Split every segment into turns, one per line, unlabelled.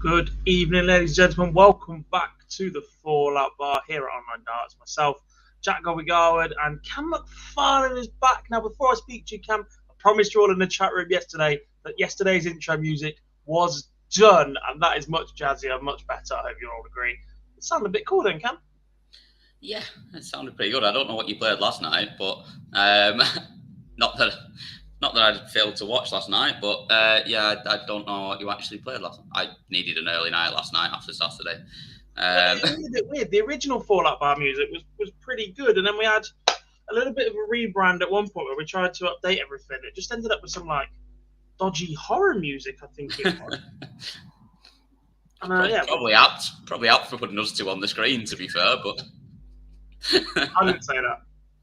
Good evening, ladies and gentlemen. Welcome back to the Fallout Bar here at Online Darts. Myself, Jack Gobby-Garwood, and Cam McFarlane is back. Now, before I speak to you, Cam, I promised you all in the chat room yesterday that yesterday's intro music was done, and that is much jazzier, much better. I hope you all agree. It sounded a bit cool then, Cam.
Yeah, it sounded pretty good. I don't know what you played last night, but not that I failed to watch last night, but I don't know what you actually played last night. I needed an early night last night after Saturday.
It was a bit weird. The original Fallout Bar music was pretty good, and then we had a little bit of a rebrand at one point where we tried to update everything. It just ended up with some like dodgy horror music, I think it was.
Probably apt for putting us two on the screen, to be fair, but
I didn't say that.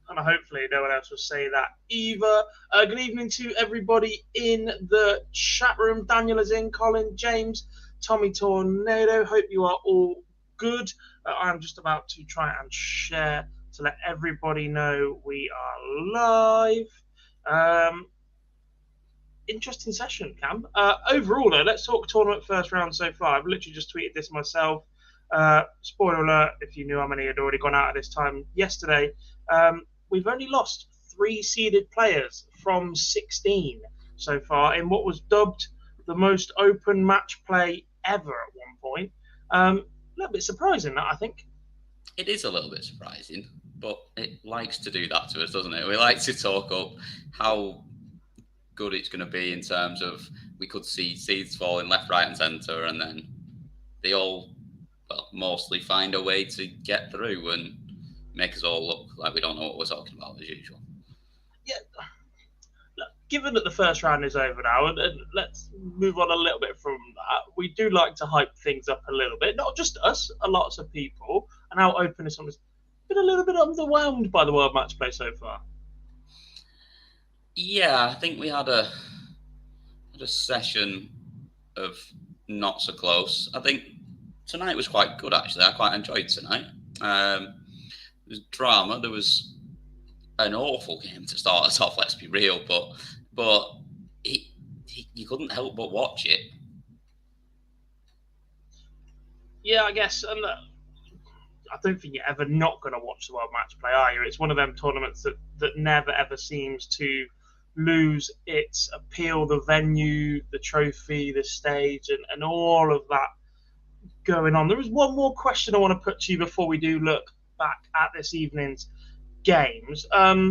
And hopefully no one else will say that either. Good evening to everybody in the chat room. Daniel is in, Colin, James, Tommy Tornado. Hope you are all good. I'm just about to try and share to let everybody know we are live. Interesting session, Cam. Overall, though, let's talk tournament first round so far. I've literally just tweeted this myself. Spoiler alert, if you knew how many had already gone out at this time yesterday. We've only lost 3 seeded players from 16 so far in what was dubbed the most open match play ever at one point. A little bit surprising, that I think.
It is a little bit surprising, but it likes to do that to us, doesn't it? We like to talk up how good it's going to be in terms of we could see seeds falling left, right, and centre, and then they all mostly find a way to get through and make us all look like we don't know what we're talking about as usual.
Yeah. Look, given that the first round is over now, and let's move on a little bit from that. We do like to hype things up a little bit, not just us, lots of people, and how open is someone's been a little bit underwhelmed by the World Match Play so far.
Yeah, I think we had a session of not so close. I think tonight was quite good, actually. I quite enjoyed tonight. There was drama. There was an awful game to start us off, let's be real, but you couldn't help but watch it.
Yeah, I guess. And I don't think you're ever not going to watch the World Match Play, are you? It's one of them tournaments that never, ever seems to lose its appeal, the venue, the trophy, the stage, and all of that going on. There is one more question I want to put to you before we do look back at this evening's games. There's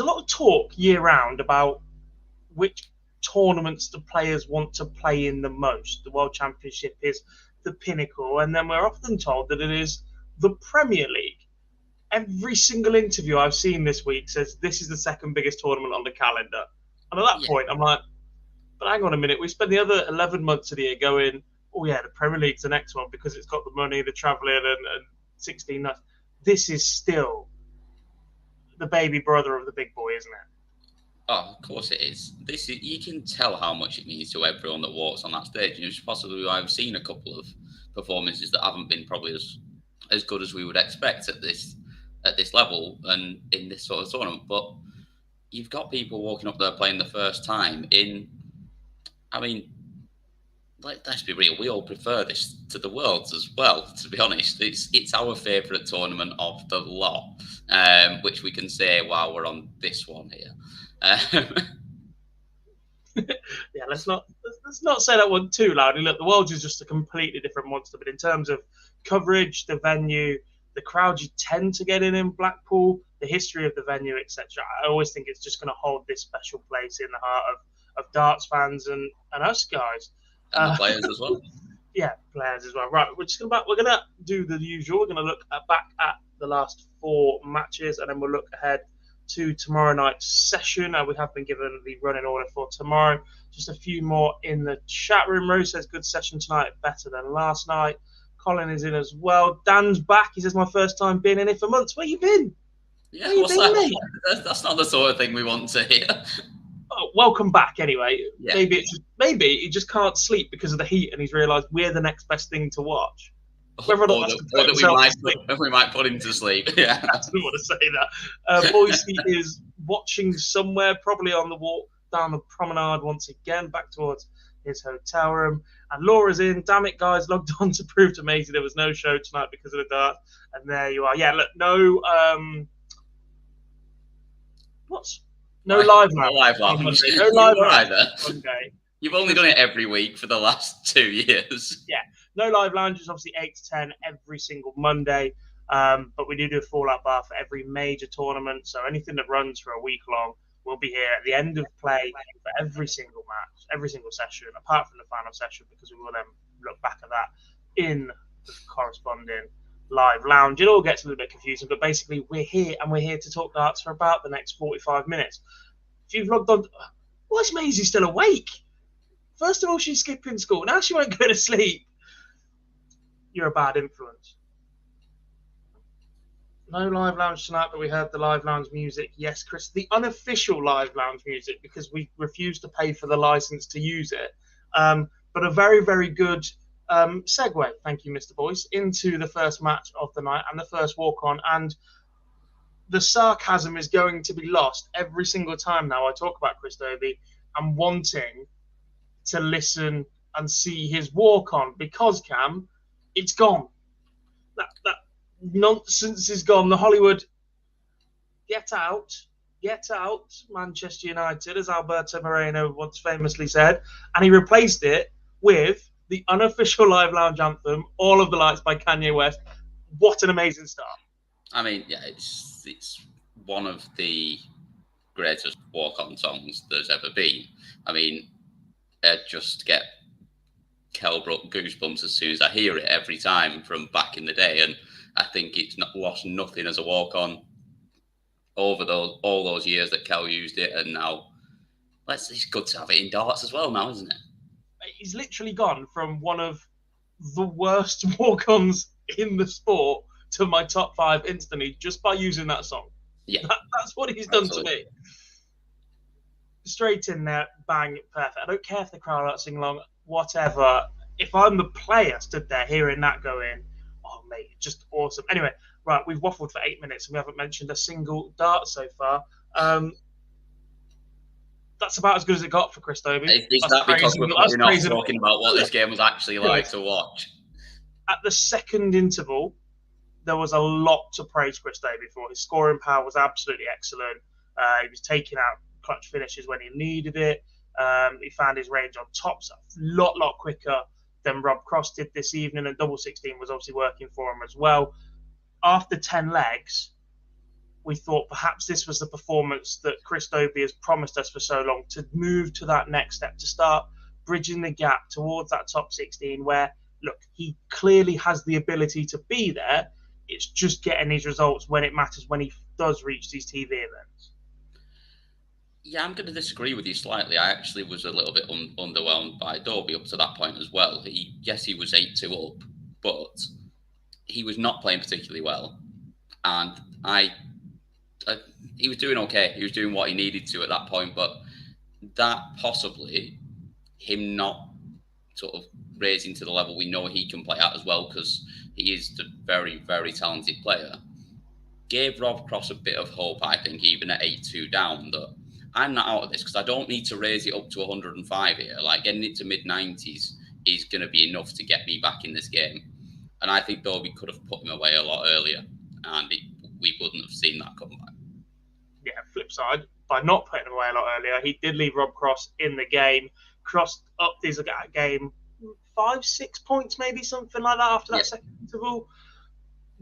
a lot of talk year-round about which tournaments the players want to play in the most. The World Championship is the pinnacle, and then we're often told that it is the Premier League. Every single interview I've seen this week says this is the second biggest tournament on the calendar. And at that point, I'm like, but hang on a minute, we spend the other 11 months of the year going, oh yeah, the Premier League's the next one because it's got the money, the travelling, and 16 nights. This is still the baby brother of the big boy, isn't it?
Oh, of course it is. You can tell how much it means to everyone that walks on that stage. And it's possibly why I've seen a couple of performances that haven't been probably as good as we would expect at this level and in this sort of tournament. But you've got people walking up there playing the first time let's be real, we all prefer this to the Worlds as well, to be honest. It's our favourite tournament of the lot, which we can say while we're on this one here.
Yeah, let's not say that one too loudly. Look, the Worlds is just a completely different monster, but in terms of coverage, the venue, the crowd you tend to get in Blackpool, the history of the venue, etc., I always think it's just going to hold this special place in the heart of darts fans and us guys.
And the players as well.
Yeah, players as well. Right, we're gonna do the usual. We're gonna look back at the last 4 matches, and then we'll look ahead to tomorrow night's session. We have been given the running order for tomorrow. Just a few more in the chat room. Rose says good session tonight, better than last night. Colin is in as well. Dan's back. He says my first time being in here for months. Where you been?
Yeah, what's that? That's not the sort of thing we want to hear.
Oh, welcome back anyway.
Yeah.
Maybe he just can't sleep because of the heat, and he's realised we're the next best thing to watch.
Or that we might put him to sleep. Yeah,
I didn't want to say that. Boise is watching somewhere, probably on the walk down the promenade once again, back towards his hotel room. And Laura's in. Damn it, guys, logged on to prove to Maisie there was no show tonight because of the darts. And there you are. Yeah, look, no live lounge. No live lounge Monday.
You've only done it every week for the last 2 years.
Yeah, no live lounge is obviously 8 to 10 every single Monday. But we do a Fallout bar for every major tournament. So anything that runs for a week long, we'll be here at the end of play for every single match, every single session, apart from the final session, because we will then look back at that in the corresponding live lounge. It all gets a little bit confusing, but basically we're here and we're here to talk darts for about the next 45 minutes. If you've logged on, why is Maisie still awake? First of all, she's skipping school. Now she won't go to sleep. You're a bad influence. No live lounge tonight, but we heard the live lounge music. Yes, Chris, the unofficial live lounge music, because we refused to pay for the license to use it. But a very, very good segue, thank you, Mr. Boyce, into the first match of the night and the first walk-on. And the sarcasm is going to be lost every single time now I talk about Chris Dobby and wanting to listen and see his walk-on, because, Cam, it's gone. That nonsense is gone. The Hollywood, get out, Manchester United, as Alberto Moreno once famously said, and he replaced it with the unofficial live lounge anthem, All of the Lights by Kanye West. What an amazing start.
I mean, yeah, it's one of the greatest walk-on songs there's ever been. I mean, I just get Kelbrook goosebumps as soon as I hear it every time from back in the day, and I think it's not lost nothing as a walk-on over all those years that Kel used it, and now it's good to have it in darts as well now, isn't it?
He's literally gone from one of the worst walk-ons in the sport to my top 5 instantly just by using that song.
Yeah,
that's what he's done to me. Straight in there, bang, perfect. I don't care if the crowd aren't singing along, whatever. If I'm the player stood there hearing that going, oh, mate, just awesome. Anyway, right, we've waffled for 8 minutes and we haven't mentioned a single dart so far. That's about as good as it got for Chris Dobby.
Is that because we're not talking about what this game was actually like to watch?
At the second interval, there was a lot to praise Chris Dobby for. His scoring power was absolutely excellent. He was taking out clutch finishes when he needed it. He found his range on tops a lot quicker than Rob Cross did this evening, and double 16 was obviously working for him as well. After 10 legs, we thought perhaps this was the performance that Chris Dobby has promised us for so long, to move to that next step, to start bridging the gap towards that top 16 where, look, he clearly has the ability to be there. It's just getting these results when it matters, when he does reach these TV events.
Yeah, I'm going to disagree with you slightly. I actually was a little bit underwhelmed by Dobby up to that point as well. He was 8-2 up, but he was not playing particularly well. And he was doing okay. He was doing what he needed to at that point, but that possibly him not sort of raising to the level we know he can play at as well, because he is a very, very talented player, gave Rob Cross a bit of hope, I think, even at 8-2 down, that I'm not out of this because I don't need to raise it up to 105 here. Like, getting it to mid-90s is going to be enough to get me back in this game. And I think Dobby could have put him away a lot earlier, and we wouldn't have seen that come back.
Yeah, flip side, by not putting him away a lot earlier, he did leave Rob Cross in the game. Cross upped his game 5-6 points, maybe something like that after that second interval.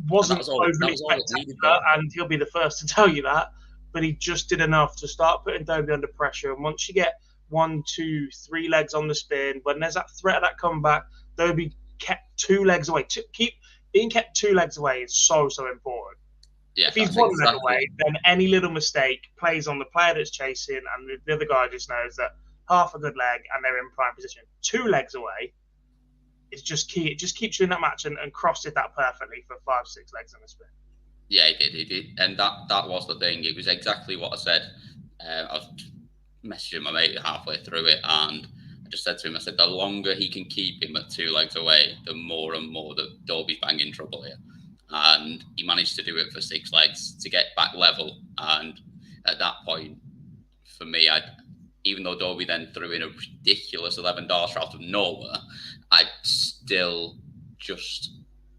Wasn't overly spectacular, and he'll be the first to tell you that. But he just did enough to start putting Dobby under pressure. And once you get 1, 2, 3 legs on the spin, when there's that threat of that comeback, Dobby kept 2 legs away. Being kept 2 legs away is so important. Yeah, if he's 1 leg away, then any little mistake plays on the player that's chasing, and the other guy just knows that half a good leg and they're in prime position. 2 legs away is just key. It just keeps you in that match, and Cross did that perfectly for 5-6 legs on the spin.
Yeah, he did. And that was the thing. It was exactly what I said. I was messaging my mate halfway through it, and I just said to him, I said, the longer he can keep him at 2 legs away, the more and more that Dobby's banging trouble here. And he managed to do it for 6 legs to get back level. And at that point, for me, even though Dobby then threw in a ridiculous 11 darts out of nowhere, I still just,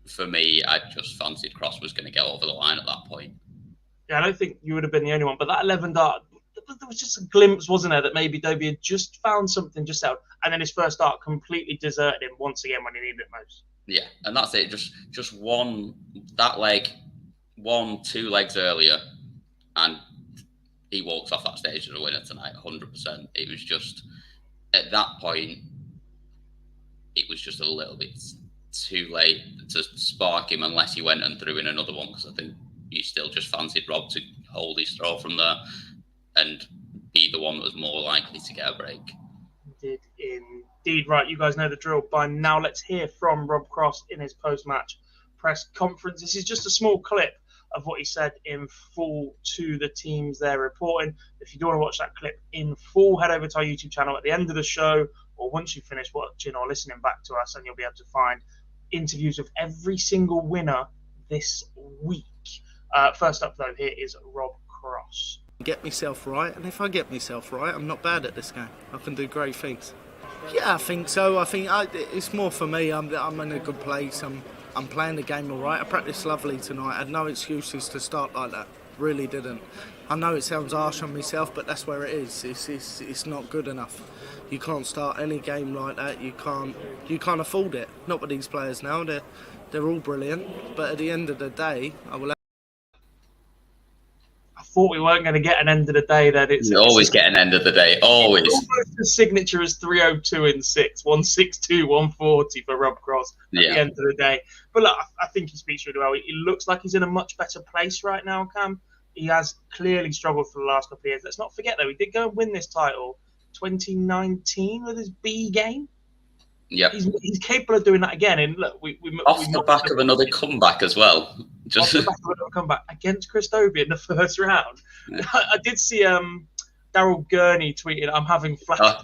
for me, I just fancied Cross was going to get over the line at that point.
Yeah, I don't think you would have been the only one, but that 11 dart, there was just a glimpse, wasn't there, that maybe Dobby had just found something just out, and then his first dart completely deserted him once again when he needed it most.
Yeah, and that's it. Just one, that leg, 2 legs earlier, and he walks off that stage as a winner tonight, 100%. It was just, at that point, it was just a little bit too late to spark him unless he went and threw in another one, because I think he still just fancied Rob to hold his throw from there and be the one that was more likely to get a break.
Did indeed. Right, you guys know the drill by now. Let's hear from Rob Cross in his post-match press conference. This is just a small clip of what he said in full to the teams they're reporting. If you do want to watch that clip in full, head over to our YouTube channel at the end of the show, or once you finish watching or listening back to us, and you'll be able to find interviews with every single winner this week. First up, though, here is Rob Cross.
Get myself right, and if I get myself right, I'm not bad at this game. I can do great things. Yeah, I think so. I think it's more for me. I'm in a good place. I'm playing the game all right. I practiced lovely tonight. I had no excuses to start like that. Really didn't. I know it sounds harsh on myself, but that's where it is. It's not good enough. You can't start any game like that. You can't afford it. Not with these players now. They're all brilliant, but at the end of the day,
I thought we weren't going to get an end of the day. That
you always get an end of the day. Always.
It's almost the signature is 302 in 6, 162, 140 for Rob Cross at the end of the day. But look, I think he speaks really well. He looks like he's in a much better place right now, Cam. He has clearly struggled for the last couple of years. Let's not forget, though, he did go and win this title 2019 with his B game.
Yep.
He's capable of doing that again. And look,
off the back of another comeback as well.
Off the back of another comeback against Chris Dobby in the first round. Yeah. I did see Daryl Gurney tweeted, "I'm having flashbacks."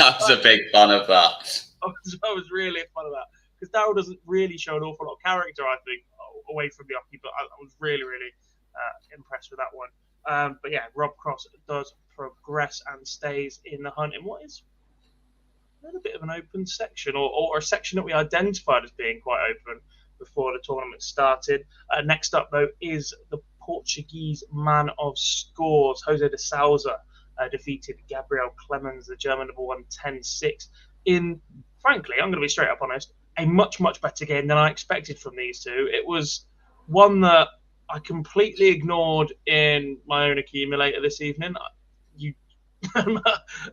I was a big fan of that.
I was really a fan of that because Daryl doesn't really show an awful lot of character, I think, away from the hockey. But I was really impressed with that one. But yeah, Rob Cross does progress and stays in the hunt in what is a bit of an open section, or a section that we identified as being quite open before the tournament started. Next up, though, is the Portuguese man of scores. Jose de Sousa defeated Gabriel Clemens, the German number 1, 10-6 in, frankly, I'm going to be straight up honest, a much, much better game than I expected from these two. It was one that I completely ignored in my own accumulator this evening.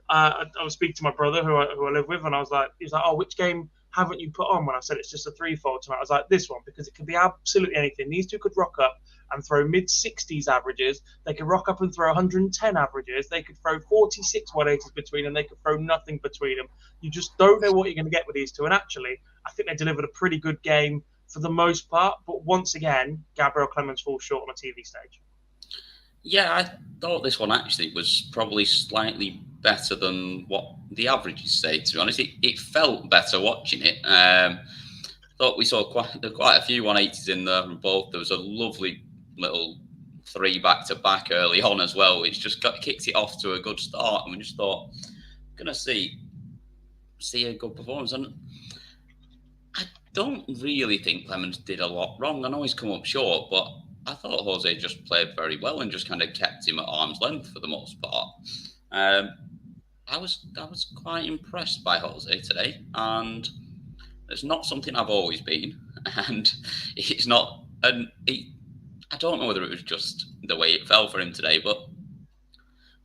I was speaking to my brother who I live with, and he was like, "Oh, which game haven't you put on?" When I said it's just a threefold tonight, I was like, "This one," because it could be absolutely anything. These two could rock up and throw mid-60s averages. They could rock up and throw 110 averages. They could throw 46 180s between them. They could throw nothing between them. You just don't know what you're going to get with these two. And actually, I think they delivered a pretty good game for the most part. But once again, Gabriel Clemens falls short on a TV stage.
Yeah, I thought this one actually was probably slightly better than what the averages say, to be honest. It felt better watching it. Thought we saw quite a few 180s in there from both. There was a lovely little 3 back-to-back early on as well, which just kicked it off to a good start. And we just thought, going to see a good performance. And I don't really think Clemens did a lot wrong. I know he's come up short, but I thought Jose just played very well and just kind of kept him at arm's length for the most part. I was quite impressed by Jose today, and it's not something I've always been, and it's not. I don't know whether it was just the way it fell for him today, but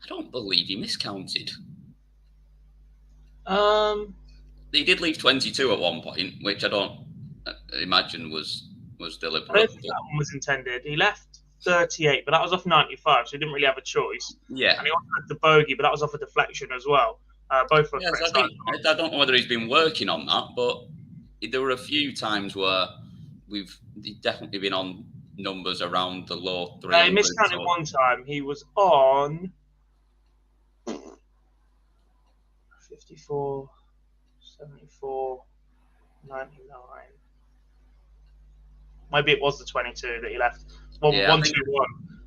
I don't believe he miscounted. He did leave 22 at one point, which I don't imagine was deliberate.
I don't think that one was intended. He left 38, but that was off 95, so he didn't really have a choice.
Yeah.
And he also had the bogey, but that was off a deflection as well. Both were
I don't know whether he's been working on that, but there were a few times where we've definitely been on numbers around the low 300s.
He miscounted one time. He was on 54, 74, 99. Maybe it was the 22 that he left. 1-2-1.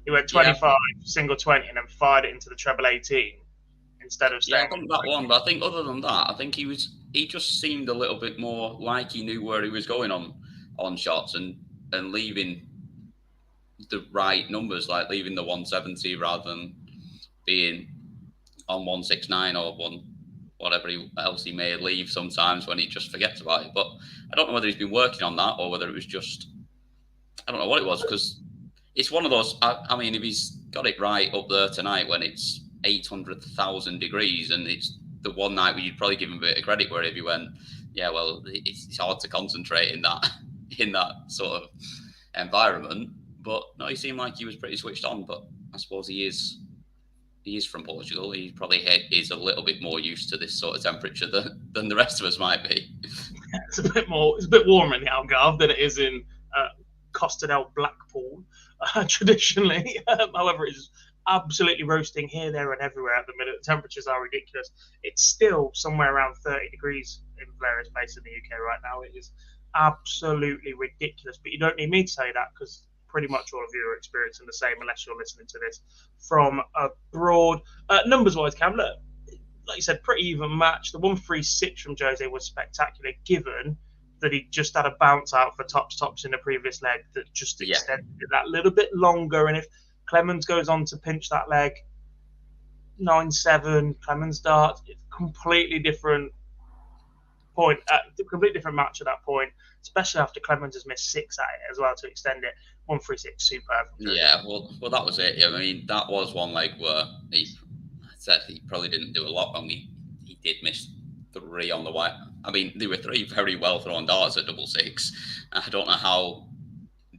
He went 25, single 20, and then fired it into the treble 18. instead of staying.
Yeah, I think that one. But I think other than that, I think he just seemed a little bit more like he knew where he was going on shots and leaving the right numbers, like leaving the 170 rather than being on 169 or whatever else he may leave sometimes when he just forgets about it. But I don't know whether he's been working on that or whether it was just, I don't know what it was, because it's one of those, I mean, if he's got it right up there tonight when it's 800,000 degrees and it's the one night where you'd probably give him a bit of credit where if he went, yeah, well, it's hard to concentrate in that sort of environment. But no, he seemed like he was pretty switched on, but I suppose he is from Portugal. He probably is a little bit more used to this sort of temperature than the rest of us might be.
It's a bit warmer in the Algarve than it is in Costa del Blackpool traditionally. However, it's absolutely roasting here, there, and everywhere at the minute. The temperatures are ridiculous. It's still somewhere around 30 degrees in various places in the UK right now. It is absolutely ridiculous. But you don't need me to say that because pretty much all of you are experiencing the same unless you're listening to this from abroad. Numbers-wise, Cam, look, like you said, pretty even match. The 136 from Jose was spectacular, given that he just had a bounce out for tops in the previous leg that just extended it that little bit longer. And if Clemens goes on to pinch that leg, 9-7, Clemens darts, it's completely different point, completely different match at that point, especially after Clemens has missed 6 at it as well to extend it. 136, superb.
Yeah, well, that was it. I mean, that was one leg where he said he probably didn't do a lot wrong. He did miss 3 on the white. I mean, there were 3 very well thrown darts at 666. I don't know how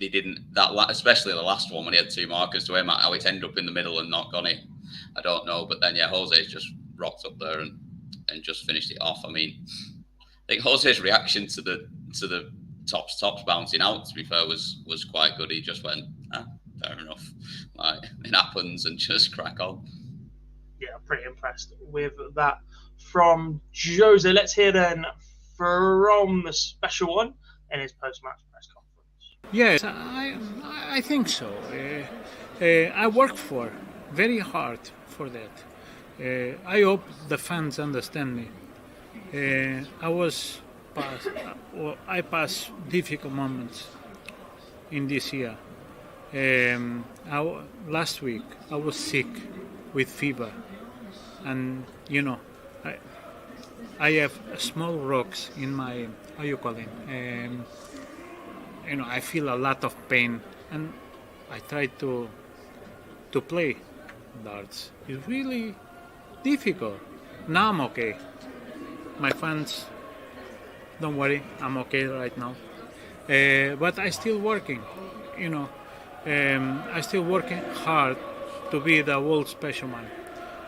they didn't, especially the last one when he had 2 markers to aim at, how it ended up in the middle and not gone it. I don't know. But then, yeah, Jose's just rocked up there and just finished it off. I mean, I think Jose's reaction to the tops bouncing out, to be fair, was quite good. He just went, fair enough. Like, it happens and just crack on.
Yeah, pretty impressed with that from Jose. Let's hear then from the special one in his post-match press conference.
Yes, I think so. I worked very hard for that. I hope the fans understand me. I passed difficult moments in this year. Last week I was sick with fever, and I have small rocks in my, how you call it? I feel a lot of pain, and I try to play darts. It's really difficult. Now I'm okay. My fans, don't worry, I'm okay right now. But I still working, I still working hard to be the world special man.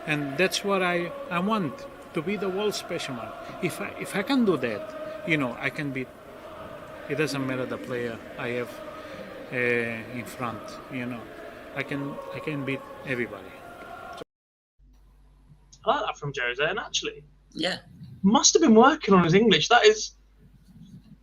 And that's what I want, to be the world special man. If I can do that, I can beat, it doesn't matter the player I have in front, I can beat everybody.
I like that from Jose, and actually,
yeah,
must have been working on his English. That is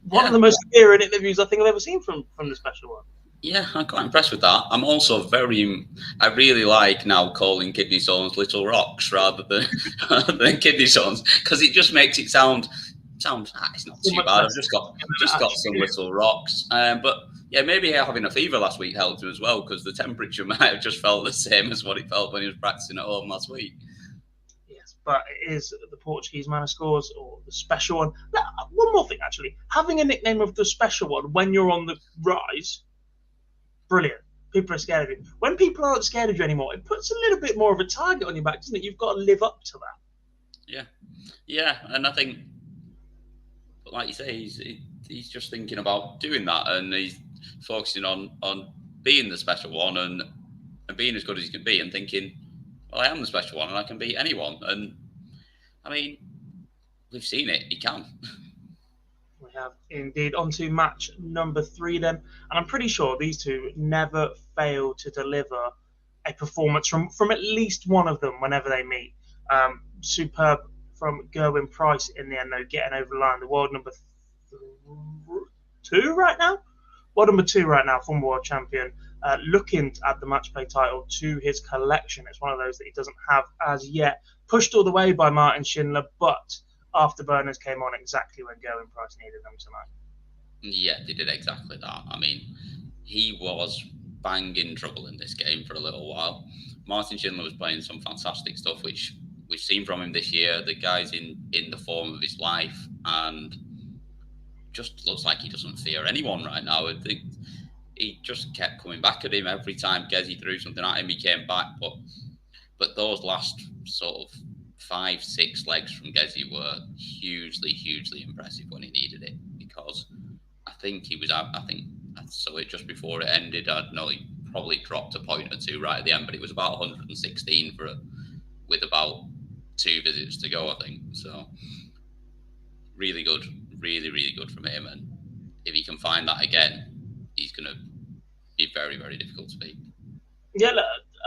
one of the most clear interviews I think I've ever seen from the special one.
Yeah, I'm quite impressed with that. I'm also I really like now calling kidney stones little rocks rather than kidney stones, because it just makes it sound it's not too bad. I've just got some little rocks. But yeah, maybe having a fever last week helped him as well, because the temperature might have just felt the same as what it felt when he was practicing at home last week.
Yes, but it is the Portuguese man who scores, or the special one. One more thing, actually. Having a nickname of the special one when you're on the rise, brilliant. People are scared of you. When people aren't scared of you anymore, it puts a little bit more of a target on your back, doesn't it? You've got to live up to that.
Yeah, and I think, like you say, he's just thinking about doing that, and he's focusing on being the special one and being as good as he can be, and thinking, well, I am the special one and I can beat anyone. And I mean, we've seen it, he can.
We have indeed. On to match number 3 then, and I'm pretty sure these two never fail to deliver a performance from at least one of them whenever they meet. Superb from Gerwyn Price in the end, though, getting over the line. The world number 2 right now? World number 2 right now, former world champion. looking to add the Matchplay title to his collection. It's one of those that he doesn't have as yet. Pushed all the way by Martin Schindler, but afterburners came on exactly when Gerwyn Price needed them tonight.
Yeah, they did exactly that. I mean, he was bang in trouble in this game for a little while. Martin Schindler was playing some fantastic stuff, which we've seen from him this year. The guy's in the form of his life and just looks like he doesn't fear anyone right now. I think he just kept coming back at him every time Gezi threw something at him. He came back, but those last sort of 5-6 legs from Gezi were hugely impressive when he needed it, because I think he was out. I think I saw it just before it ended. I know he probably dropped a point or two right at the end, but it was about 116 with about 2 visits to go, I think. So really good, really good from him. And if he can find that again, he's going to be very difficult to beat.
Yeah, look,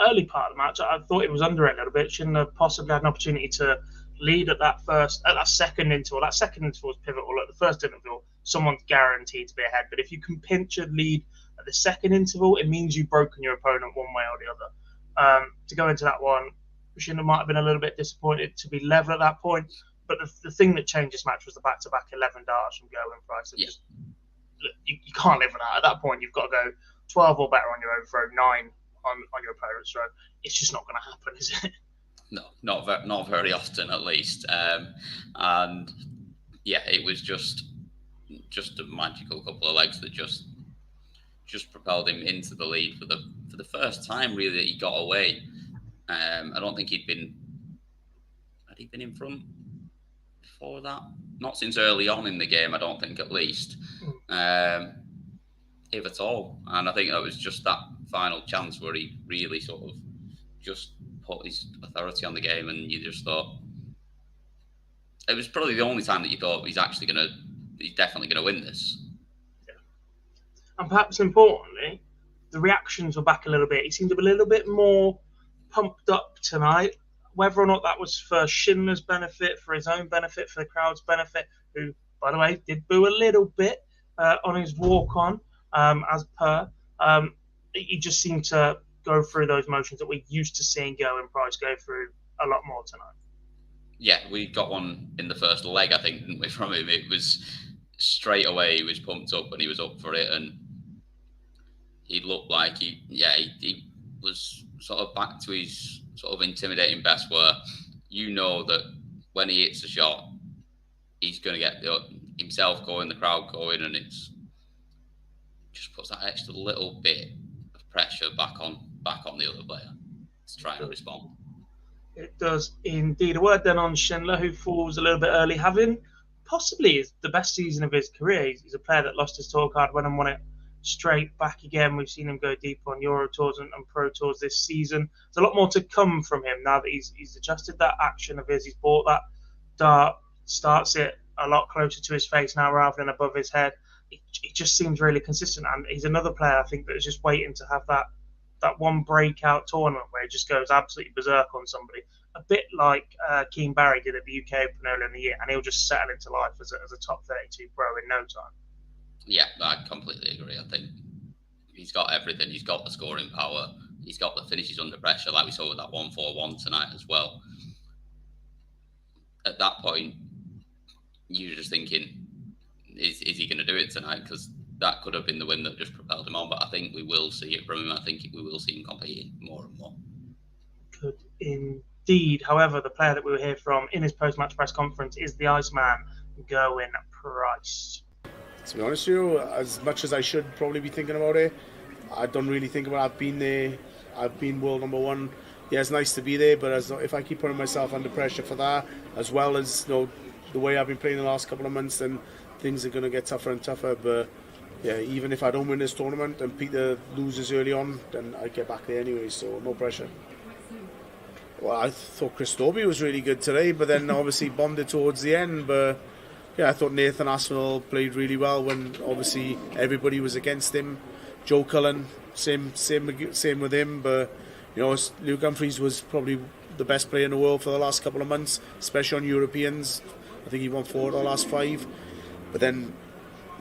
early part of the match, I thought it was under it a little bit. Shouldn't possibly had an opportunity to lead at that second interval. That second interval was pivotal. At the first interval, someone's guaranteed to be ahead. But if you can pinch a lead at the second interval, it means you've broken your opponent one way or the other. To go into that one, Schindler might have been a little bit disappointed to be level at that point. But the thing that changed this match was the back-to-back 11 darts from Gerwyn Price.
Yeah.
You can't live with that. At that point, you've got to go 12 or better on your own throw, 9 on your opponent's throw. It's just not going to happen, is it?
No, not very often, at least. And yeah, it was just a magical couple of legs that just propelled him into the lead for the first time, really, that he got away. I don't think had he been in front before that? Not since early on in the game, I don't think, at least, if at all. And I think that was just that final chance where he really sort of just put his authority on the game, and you just thought it was probably the only time that you thought he's definitely gonna win this.
Yeah. And perhaps importantly, the reactions were back a little bit. He seemed to be a little bit more pumped up tonight. Whether or not that was for Schindler's benefit, for his own benefit, for the crowd's benefit, who, by the way, did boo a little bit on his walk-on, as per. He just seemed to go through those motions that we're used to seeing Gerwyn Price go through a lot more tonight.
Yeah, we got one in the first leg, I think, didn't we, from him? It was straight away, he was pumped up and he was up for it, and he looked like he was sort of back to his sort of intimidating best, where you know that when he hits a shot, he's going to get himself going, the crowd going, and it's just puts that extra little bit of pressure back on the other player to try and respond.
It does indeed. A word then on Schindler, who falls a little bit early, having possibly the best season of his career. He's a player that lost his tour card, went and won it straight back again. We've seen him go deep on Euro Tours and Pro Tours this season. There's a lot more to come from him now that he's adjusted that action of his. He's bought that dart, starts it a lot closer to his face now rather than above his head. It just seems really consistent, and he's another player I think that is just waiting to have that one breakout tournament where he just goes absolutely berserk on somebody, a bit like Keane Barry did at the UK Open earlier in the year, and he'll just settle into life as a top 32 pro in no time.
Yeah, I completely agree. I think he's got everything. He's got the scoring power. He's got the finishes under pressure, like we saw with that 1-4-1 tonight as well. At that point, you're just thinking, is he going to do it tonight? Because that could have been the win that just propelled him on. But I think we will see it from him. I think we will see him competing more and more.
Could indeed. However, the player that we will hear from in his post-match press conference is the Iceman, Gerwyn Price.
To be honest with you, as much as I should probably be thinking about it, I don't really think about it. I've been there. I've been world number one. Yeah, it's nice to be there, but if I keep putting myself under pressure for that, as well as the way I've been playing the last couple of months, then things are going to get tougher and tougher. But yeah, even if I don't win this tournament and Peter loses early on, then I get back there anyway, so no pressure. Well, I thought Chris Dobby was really good today, but then obviously bombed it towards the end. But yeah, I thought Nathan Aspinall played really well when obviously everybody was against him. Joe Cullen, same with him. But Luke Humphries was probably the best player in the world for the last couple of months, especially on Europeans. I think he won 4 of the last 5. But then,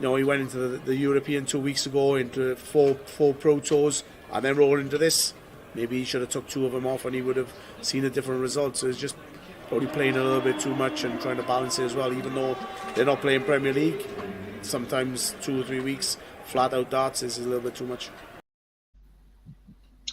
he went into the European 2 weeks ago, into four Pro Tours, and then roll into this. Maybe he should have took 2 of them off and he would have seen a different result. So it's just probably playing a little bit too much and trying to balance it as well, even though they're not playing Premier League. Sometimes 2 or 3 weeks flat out darts is a little bit too much.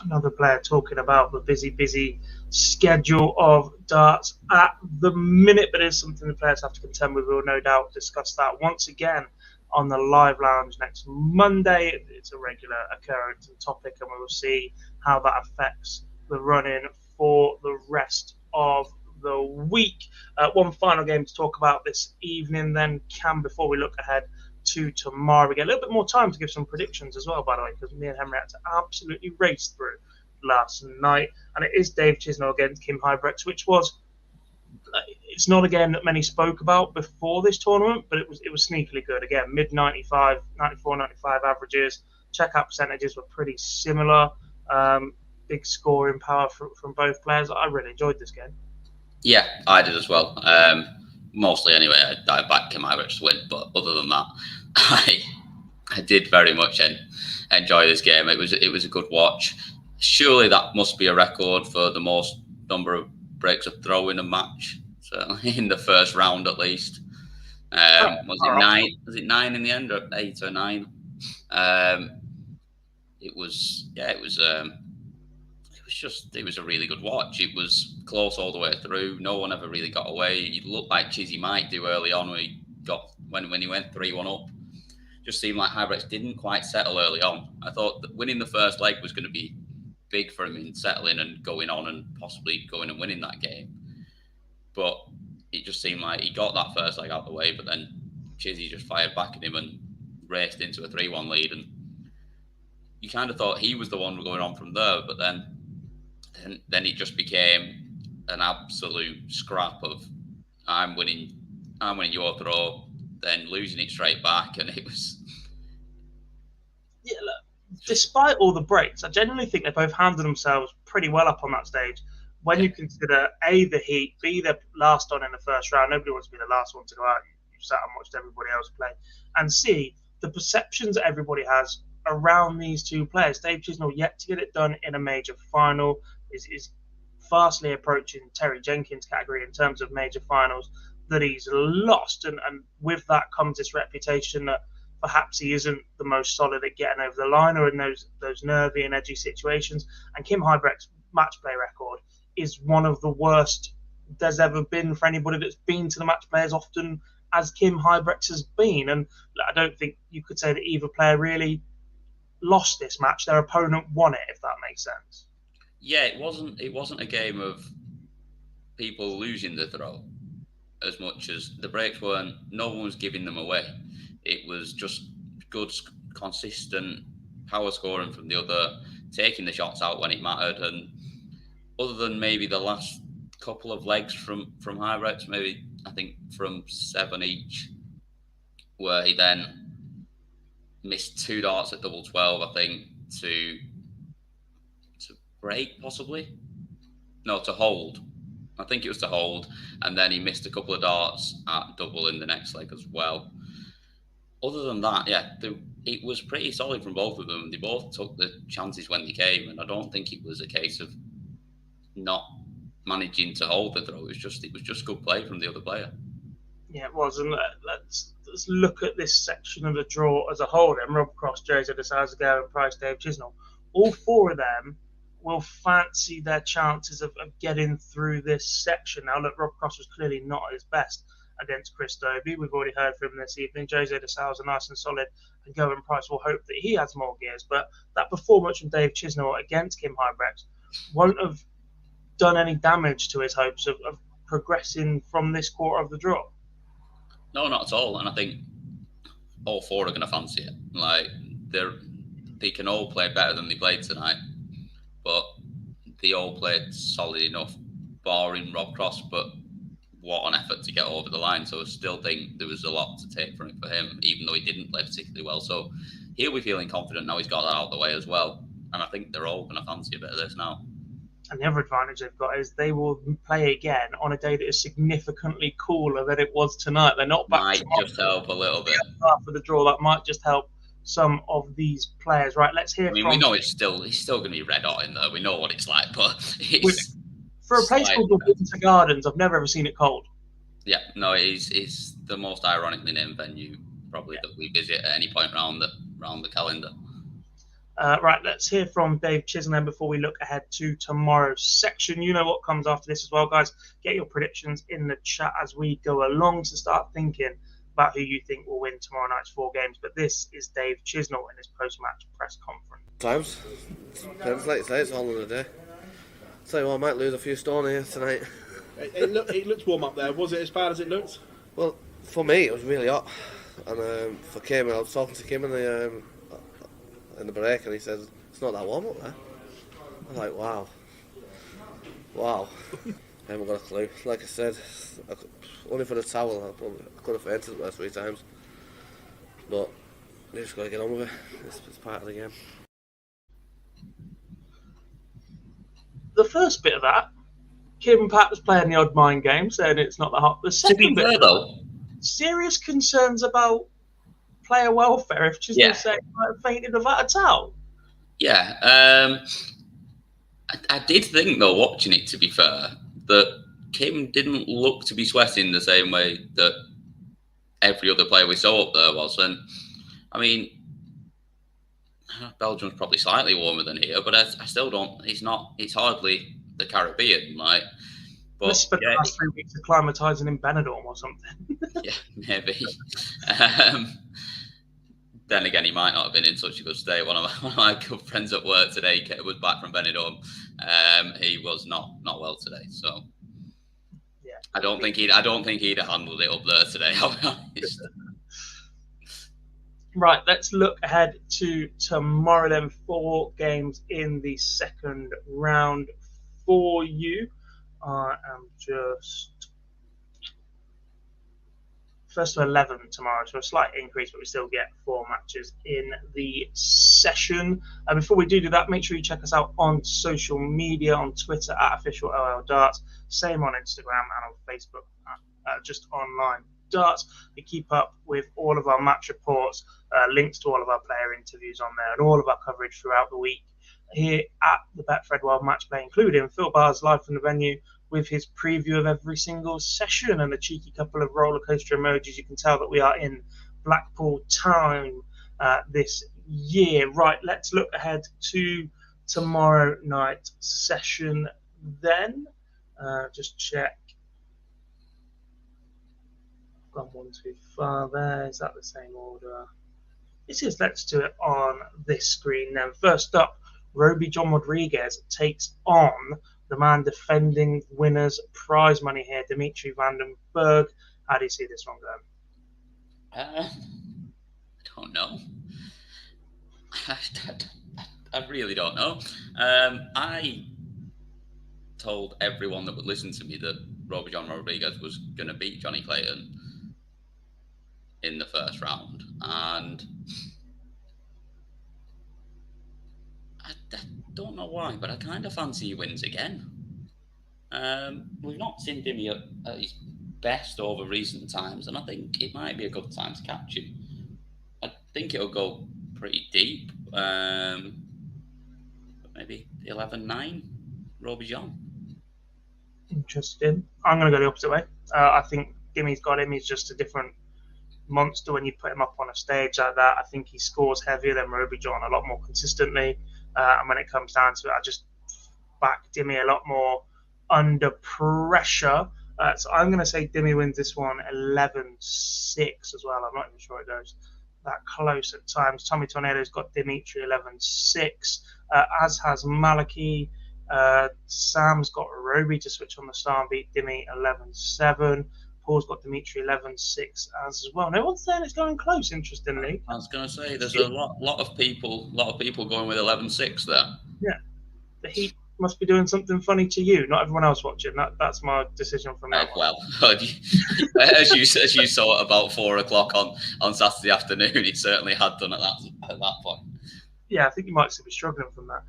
Another player talking about the busy schedule of darts at the minute, but it's something the players have to contend with. We'll no doubt discuss that once again on the live lounge next Monday. It's a regular occurrence and topic, and we will see how that affects the run-in for the rest of the week. One final game to talk about this evening then, Cam, before we look ahead to tomorrow. We get a little bit more time to give some predictions as well, by the way, because me and Henry had to absolutely race through last night, and it is Dave Chisnall against Kim Huybrechts, which was, it's not a game that many spoke about before this tournament, but it was sneakily good. Again, mid 94, 95 averages. Checkout percentages were pretty similar. Big scoring power from both players. I really enjoyed this game.
Yeah, I did as well. Mostly anyway, I backed Kim Huybrechts to win, but other than that, I did very much enjoy this game. It was a good watch. Surely that must be a record for the most number of breaks of throw in a match. So in the first round at least. Was it 9? Was it 9 in the end, or 8 or 9? It was a really good watch. It was close all the way through. No one ever really got away. It looked like Chizzy might do early on when he went 3-1 up. Just seemed like Huybrechts didn't quite settle early on. I thought that winning the first leg was going to be big for him in settling and going on and possibly going and winning that game. But it just seemed like he got that first leg out of the way, but then Chizzy just fired back at him and raced into a 3-1 lead. And you kind of thought he was the one going on from there, but then it just became an absolute scrap of I'm winning your throw, then losing it straight back, and it was.
Yeah, look, despite all the breaks, I genuinely think they both handled themselves pretty well up on that stage. When you consider A, the heat, B, the last on in the first round, nobody wants to be the last one to go out. You sat and watched everybody else play, and C, the perceptions that everybody has around these two players. Dave Chisnall yet to get it done in a major final. Is fastly approaching Terry Jenkins' category in terms of major finals that he's lost, and with that comes this reputation that perhaps he isn't the most solid at getting over the line or in those nervy and edgy situations. And Kim Huybrechts' match play record is one of the worst there's ever been for anybody that's been to the match play as often as Kim Huybrechts has been. And I don't think you could say that either player really lost this match. Their opponent won it, if that makes sense.
Yeah, it wasn't a game of people losing the throw as much as the breaks weren't. No one was giving them away. It was just good, consistent power scoring from the other, taking the shots out when it mattered. And other than maybe the last couple of legs from Huybrechts, maybe I think from 7 each, where he then missed 2 darts at double 12, I think, to break, possibly. No, to hold. I think it was to hold. And then he missed a couple of darts at double in the next leg as well. Other than that, yeah, it was pretty solid from both of them. They both took the chances when they came, and I don't think it was a case of not managing to hold the throw. It was just good play from the other player.
Yeah, it was. And let's look at this section of the draw as a whole. Then Rob Cross, Jose de Sousa, Gerwyn Price, Dave Chisnall. All 4 of them will fancy their chances of getting through this section. Now, look, Rob Cross was clearly not at his best against Chris Dobby. We've already heard from him this evening. Jose de Sousa nice and solid, and Gerwyn Price will hope that he has more gears. But that performance from Dave Chisnall against Kim Huybrechts won't have done any damage to his hopes of progressing from this quarter of the draw.
No, not at all. And I think all 4 are going to fancy it. Like, they can all play better than they played tonight, but they all played solid enough, barring Rob Cross. But what an effort to get over the line. So I still think there was a lot to take from it for him, even though he didn't play particularly well. So he'll be feeling confident now he's got that out of the way as well. And I think they're all going to fancy a bit of this now.
And the other advantage they've got is they will play again on a day that is significantly cooler than it was tonight. They're not back.
Might just help a little bit.
Half of the draw, that might just help some of these players. Right, let's hear
we know he's still going to be red hot in there. We know what it's like, but it's
for a place called the Winter Gardens. I've never ever seen it cold.
Yeah, no, it's the most ironically named venue probably that we visit at any point round the calendar.
Right, let's hear from Dave Chisnall before we look ahead to tomorrow's section. You know what comes after this as well, guys. Get your predictions in the chat as we go along to start thinking about who you think will win tomorrow night's 4 games. But this is Dave Chisnall in his post-match press conference.
Times. Depends, like you say, it's all in a day. So I might lose a few stone here tonight.
It looked warm up there. Was it as bad as it looked?
Well, for me, it was really hot. And for Kim, I was talking to Kim in the break, and he says, it's not that warm up there. I'm like, wow. I haven't got a clue. Like I said, only for the towel, I could have fainted the last 3 times. But you just got to get on with it. It's part of the game.
The first bit of that, Kim and Pat was playing the odd mind game, saying it's not that hot. The second bit, though, serious concerns about player welfare if Chisnall saying might have fainted without a towel.
Yeah, I did think though, watching it, to be fair, that Kim didn't look to be sweating the same way that every other player we saw up there was. And I mean, Belgium's probably slightly warmer than here, but I still don't. It's hardly the Caribbean, like. But
let's spend the last 3 weeks acclimatising in Benidorm or something.
Yeah, maybe. Then again, he might not have been in such a good state. One of my good friends at work today was back from Benidorm. He was not well today, so yeah. I don't think he'd have handled it up there today. I'll be honest.
Right, let's look ahead to tomorrow. Then 4 games in the second round for you. I am just first to 11 tomorrow, so a slight increase, but we still get 4 matches in the session. Before we do that, make sure you check us out on social media, on Twitter at official OL Darts, same on Instagram and on Facebook at just online Darts. We keep up with all of our match reports, links to all of our player interviews on there, and all of our coverage throughout the week here at the Betfred World Matchplay, including Phil Barr's live from the venue with his preview of every single session and a cheeky couple of roller coaster emojis. You can tell that we are in Blackpool time this year. Right, let's look ahead to tomorrow night session then. Just check. I've gone 1 too far there. Is that the same order? It is. Let's do it on this screen then. First up, Roby John Rodriguez takes on the man defending winners prize money here, Dimitri van den Berg. How do you see this one going?
I don't know. I really don't know. I told everyone that would listen to me that Roby John Rodriguez was going to beat Johnny Clayton in the first round, and I don't know why, but I kind of fancy he wins again. We've not seen Dimmy at his best over recent times, and I think it might be a good time to catch him. I think it'll go pretty deep, but maybe 11-9, Roby John.
Interesting. I'm going to go the opposite way. I think Dimmy's got him. He's just a different monster when you put him up on a stage like that. I think he scores heavier than Roby John a lot more consistently. And when it comes down to it, I just back Dimmy a lot more under pressure. So I'm going to say Dimmy wins this one 11-6 as well. I'm not even sure it goes that close at times. Tommy Tornado's got Dimitri 11-6, as has Maliki. Sam's got Roby to switch on the star and beat Dimmy 11-7. Paul's got Dimitri 11-6 as well. No one's saying it's going close, interestingly.
I was going to say there's a lot of people going with 11-6 there.
Yeah, the Heat must be doing something funny to you, not everyone else watching. That's my decision from now on.
Well, as you saw at about 4:00 on Saturday afternoon, it certainly had done at that point.
Yeah, I think you might still be struggling from that.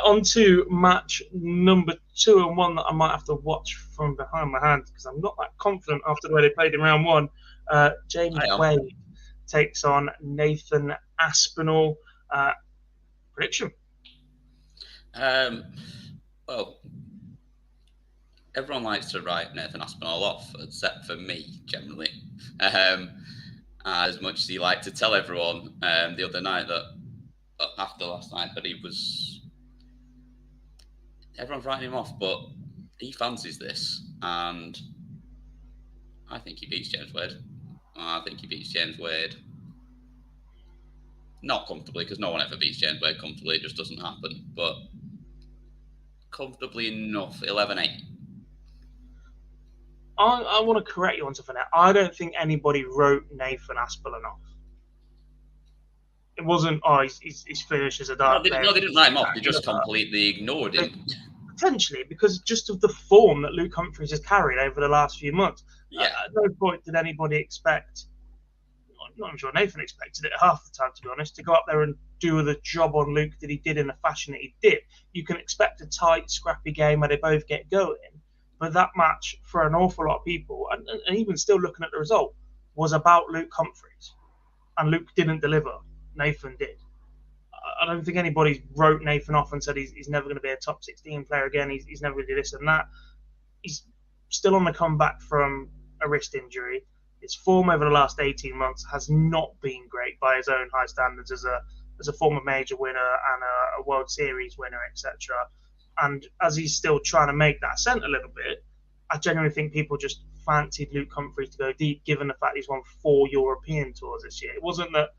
On to match number 2, and one that I might have to watch from behind my hand because I'm not that confident after the way they played in round 1. James Wade takes on Nathan Aspinall. Prediction?
Well, everyone likes to write Nathan Aspinall off, except for me, generally. As much as he liked to tell everyone the other night that after last night that he was... Everyone's writing him off, but he fancies this, and I think he beats James Wade. Not comfortably, because no one ever beats James Wade comfortably. It just doesn't happen. But comfortably enough, 11-8.
I want to correct you on something there. I don't think anybody wrote Nathan Aspinall off. It wasn't, he's finished as a dark player.
No, they didn't write him off. They just completely ignored him.
Potentially, because just of the form that Luke Humphries has carried over the last few months.
Yeah.
At no point did anybody expect, I'm sure Nathan expected it half the time, to be honest, to go up there and do the job on Luke that he did in the fashion that he did. You can expect a tight, scrappy game where they both get going, but that match, for an awful lot of people, and even still looking at the result, was about Luke Humphries. And Luke didn't deliver. Nathan did. I don't think anybody wrote Nathan off and said he's never going to be a top 16 player again. He's never going to do this and that. He's still on the comeback from a wrist injury. His form over the last 18 months has not been great by his own high standards as a former major winner and a World Series winner, etc. And as he's still trying to make that ascent a little bit, I genuinely think people just fancied Luke Humphries to go deep, given the fact he's won 4 European tours this year. It wasn't that,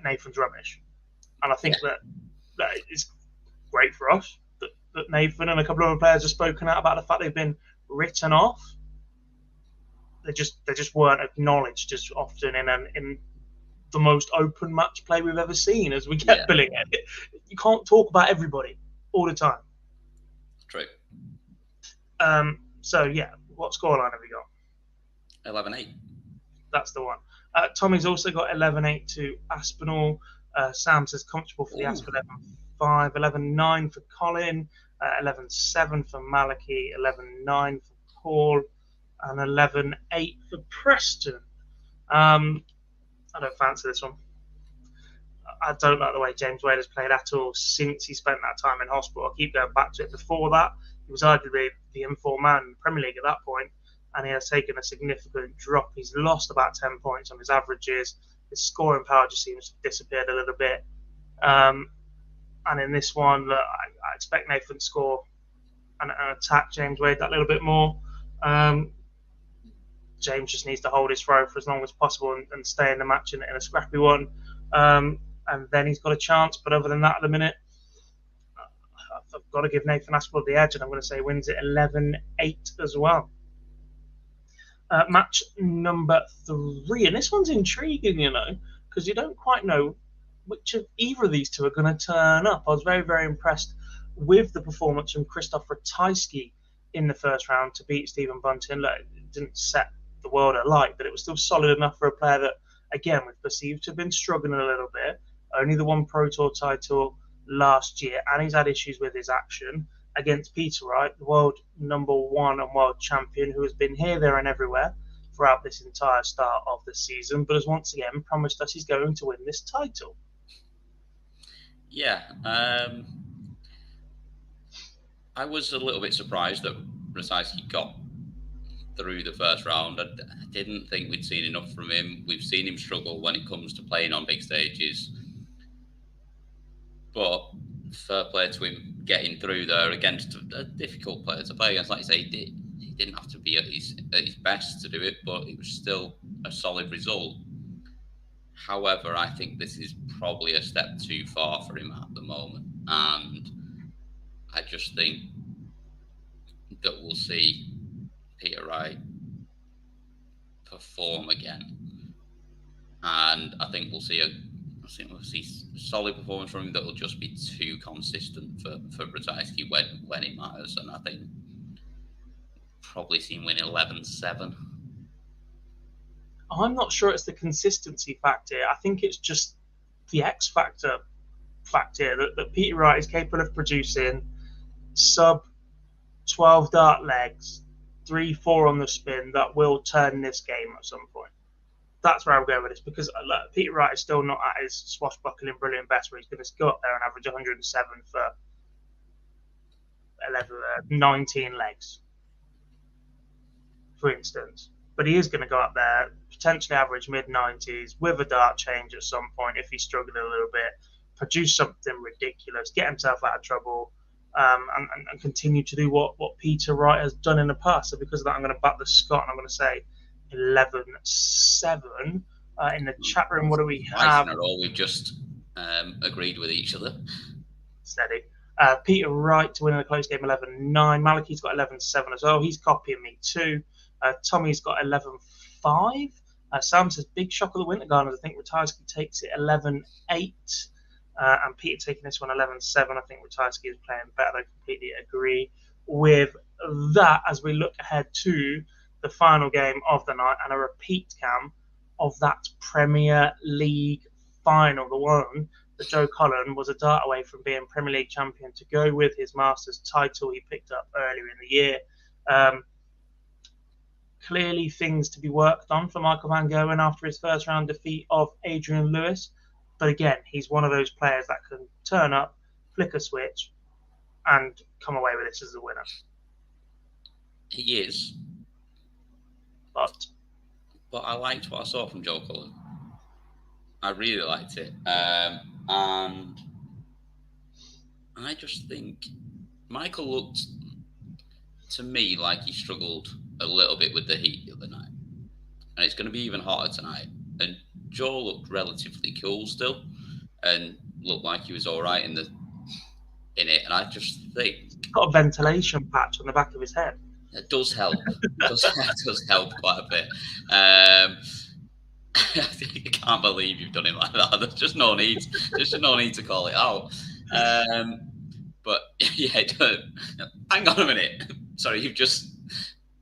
Nathan's rubbish. And I think that is great for us, that Nathan and a couple of other players have spoken out about the fact they've been written off. They just weren't acknowledged as often in the most open match play we've ever seen, as we kept billing it. You can't talk about everybody all the time.
True.
So, what scoreline have we got?
11-8.
That's the one. Tommy's also got 11-8 to Aspinall. Sam says comfortable for the Asp, 11-5. 11-9 for Colin. 11-7 for Malachi. 11-9 for Paul. And 11-8 for Preston. I don't fancy this one. I don't like the way James Wade has played at all since he spent that time in hospital. I keep going back to it. Before that, he was arguably the informed man in the Premier League at that point, and he has taken a significant drop. He's lost about 10 points on his averages. His scoring power just seems to have disappeared a little bit. And in this one, I expect Nathan to score and attack James Wade that little bit more. James just needs to hold his throw for as long as possible and stay in the match in a scrappy one. And then he's got a chance. But other than that, at the minute, I've got to give Nathan Aspinall the edge, and I'm going to say wins it 11-8 as well. Match number 3, and this one's intriguing, because you don't quite know which of either of these two are going to turn up. I was very, very impressed with the performance from Krzysztof Ratajski in the first round to beat Stephen Bunting. Look, it didn't set the world alight, but it was still solid enough for a player that, again, was perceived to have been struggling a little bit. Only the one Pro Tour title last year, and he's had issues with his action against Peter Wright, the world #1 and world champion, who has been here, there, and everywhere throughout this entire start of the season, but has once again promised us he's going to win this title.
Yeah, I was a little bit surprised that Ratajski got through the first round. I didn't think we'd seen enough from him. We've seen him struggle when it comes to playing on big stages. But fair play to him getting through there against a difficult player to play against. Like you say, he didn't have to be at his best to do it, but it was still a solid result. However, I think this is probably a step too far for him at the moment. And I just think that we'll see Peter Wright perform again. And I think we'll see a solid performance from him that will just be too consistent for Ratajski when it matters. And I think probably see him win 11-7.
I'm not sure it's the consistency factor. I think it's just the X factor that Peter Wright is capable of producing sub 12 dart legs, 3-4 on the spin that will turn this game at some point. That's where I'm going with this, because look, Peter Wright is still not at his swashbuckling brilliant best where he's going to go up there and average 107 for 19 legs, for instance. But he is going to go up there, potentially average mid-90s with a dart change at some point if he's struggling a little bit, produce something ridiculous, get himself out of trouble, and continue to do what Peter Wright has done in the past. So because of that, I'm going to back the Scot, and I'm going to say 11-7. In the chat room, what do we have?
In a row, we've just agreed with each other.
Steady. Peter Wright to win in a close game, 11-9. Malachi's got 11-7 as well. He's copying me too. Tommy's got 11-5. Sam says big shock of the Winter Gardeners. I think Ratajski takes it 11-8. And Peter taking this one 11-7. I think Ratajski is playing better. I completely agree with that as we look ahead to the final game of the night and a repeat cam of that Premier League final, the one that Joe Cullen was a dart away from being Premier League champion to go with his Masters title he picked up earlier in the year. Clearly things to be worked on for Michael Van Gerwen after his first round defeat of Adrian Lewis. But again, he's one of those players that can turn up, flick a switch, and come away with this as a winner.
He is. But I liked what I saw from Joe Cullen. I really liked it. And I just think Michael looked to me like he struggled a little bit with the heat the other night. And it's going to be even hotter tonight. And Joe looked relatively cool still and looked like he was all right in it. And I just think...
He's got a ventilation patch on the back of his head.
It does help. It does help quite a bit. I can't believe you've done it like that. There's just no need. There's no need to call it out. But yeah, hang on a minute. Sorry,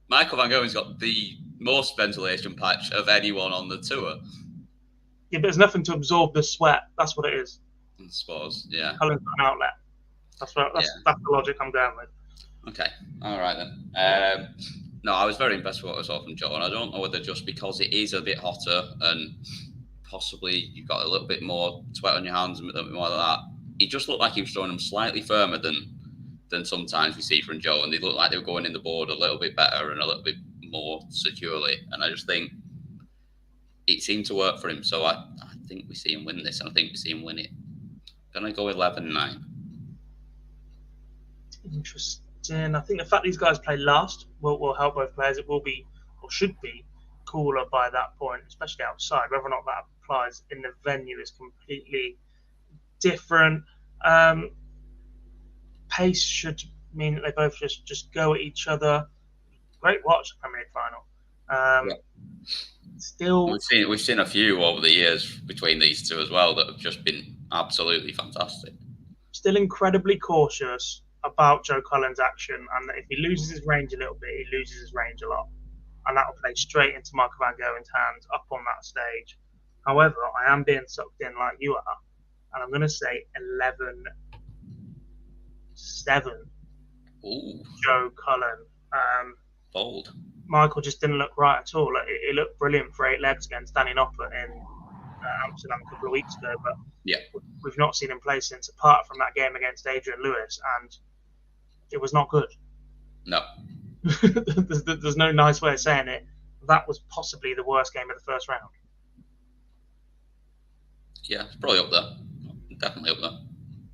Michael Van Gerwen's got the most ventilation patch of anyone on the tour.
Yeah, but there's nothing to absorb the sweat. That's what it is.
I suppose, yeah.
Cullen's got an outlet. That's the logic I'm going with.
Okay, all right then. No, I was very impressed with what I saw from Joe, and I don't know whether just because it is a bit hotter and possibly you've got a little bit more sweat on your hands and a little bit more of that. He just looked like he was throwing them slightly firmer than sometimes we see from Joe, and they looked like they were going in the board a little bit better and a little bit more securely. And I just think it seemed to work for him, so I think we see him win this, and I think we see him win it. Gonna go 11-9.
Interesting. I think the fact these guys play last will help both players. It will be, or should be, cooler by that point, especially outside. Whether or not that applies in the venue is completely different. Pace should mean that they both just go at each other. Great watch, the Premier League final. Still,
we've seen a few over the years between these two as well that have just been absolutely fantastic.
Still incredibly cautious about Joe Cullen's action, and that if he loses his range a little bit, he loses his range a lot, and that will play straight into Michael Van Gerwen's hands up on that stage. However, I am being sucked in like you are, and I'm going to say 11-7.
Ooh.
Joe Cullen.
Bold.
Michael just didn't look right at all. It looked brilliant for 8 legs against Danny Noppert in Amsterdam a couple of weeks ago, but
yeah,
we've not seen him play since, apart from that game against Adrian Lewis, and it was not good.
No.
There's no nice way of saying it. That was possibly the worst game of the first round.
Yeah, it's probably up there. Definitely up there.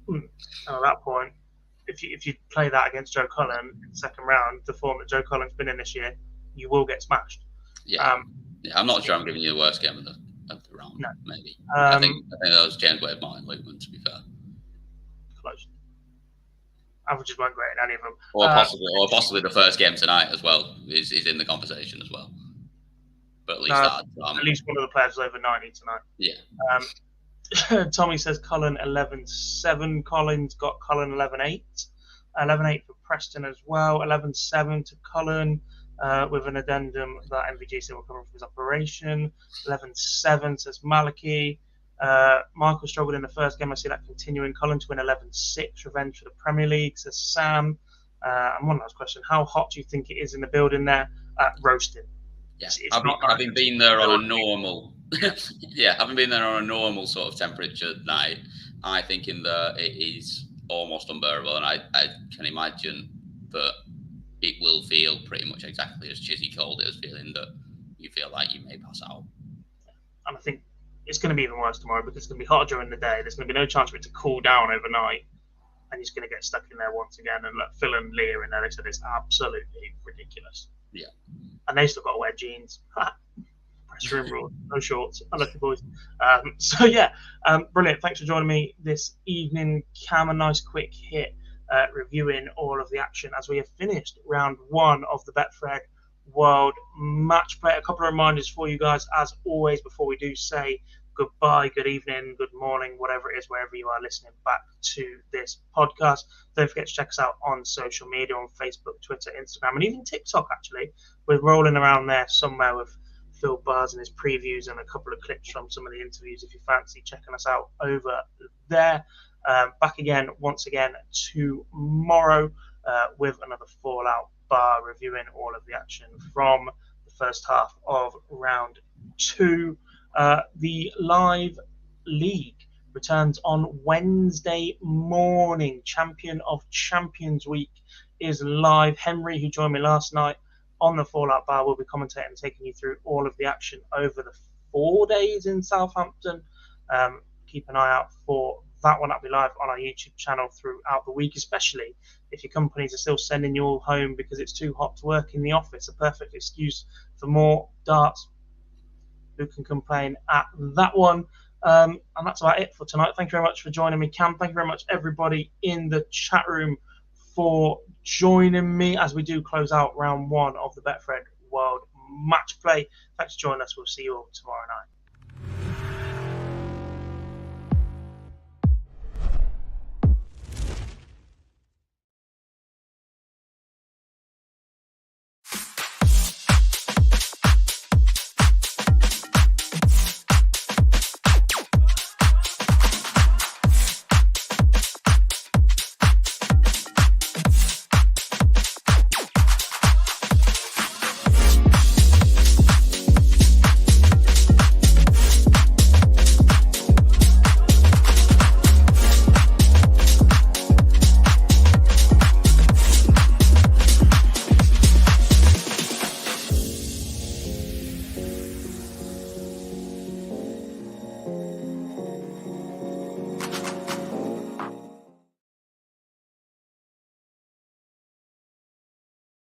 And at that point, if you play that against Joe Cullen in the second round, the form that Joe Cullen's been in this year, you will get smashed.
Yeah. I'm not sure I'm giving you the worst game of the round.
No.
Maybe. I think that was James Wade, Martin Lukeman, to be fair.
Close. Averages weren't great in any of them.
Or possibly the first game tonight as well is in the conversation as well. But at least
at least one of the players was over 90 tonight.
Yeah.
Tommy says Cullen 11-7. Colin's got Cullen 11-8. 11-8 for Preston as well. 11-7 to Cullen with an addendum that MVG said will come from his operation. 11-7 says Malachi. Michael struggled in the first game. I see that continuing. Cullen to win 11-6. Revenge for the Premier League, says Sam. And one last question. How hot do you think it is in the building there? Roasting.
Yeah,
It's not
having been there on a normal, having been there on a normal sort of temperature night, I think in there it is almost unbearable, and I can imagine that it will feel pretty much exactly as Chizzy called it, as feeling that you feel like you may pass out.
And I think it's going to be even worse tomorrow because it's going to be hot during the day. There's going to be no chance for it to cool down overnight, and he's going to get stuck in there once again. And look, Phil and Leah in there, they said it's absolutely ridiculous.
Yeah.
And they still got to wear jeans. Press room rule, no shorts. Unlucky boys. Brilliant. Thanks for joining me this evening, Cam. A nice quick hit reviewing all of the action as we have finished round 1 of the Betfred World Match Play. A couple of reminders for you guys, as always, before we do say goodbye, good evening, good morning, whatever it is, wherever you are listening back to this podcast. Don't forget to check us out on social media, on Facebook, Twitter, Instagram, and even TikTok, actually. We're rolling around there somewhere with Phil Buzz and his previews and a couple of clips from some of the interviews if you fancy checking us out over there. Back again, once again, tomorrow with another Fallout bar, reviewing all of the action from the first half of round 2. The live league returns on Wednesday morning. Champion of Champions Week is live. Henry, who joined me last night on the Fallout bar, will be commentating and taking you through all of the action over the 4 days in Southampton. Keep an eye out for that one. That'll be live on our YouTube channel throughout the week, especially if your companies are still sending you all home because it's too hot to work in the office. A perfect excuse for more darts. Who can complain at that one? And that's about it for tonight. Thank you very much for joining me, Cam. Thank you very much, everybody in the chat room, for joining me as we do close out round 1 of the Betfred World Match Play. Thanks for joining us. We'll see you all tomorrow night.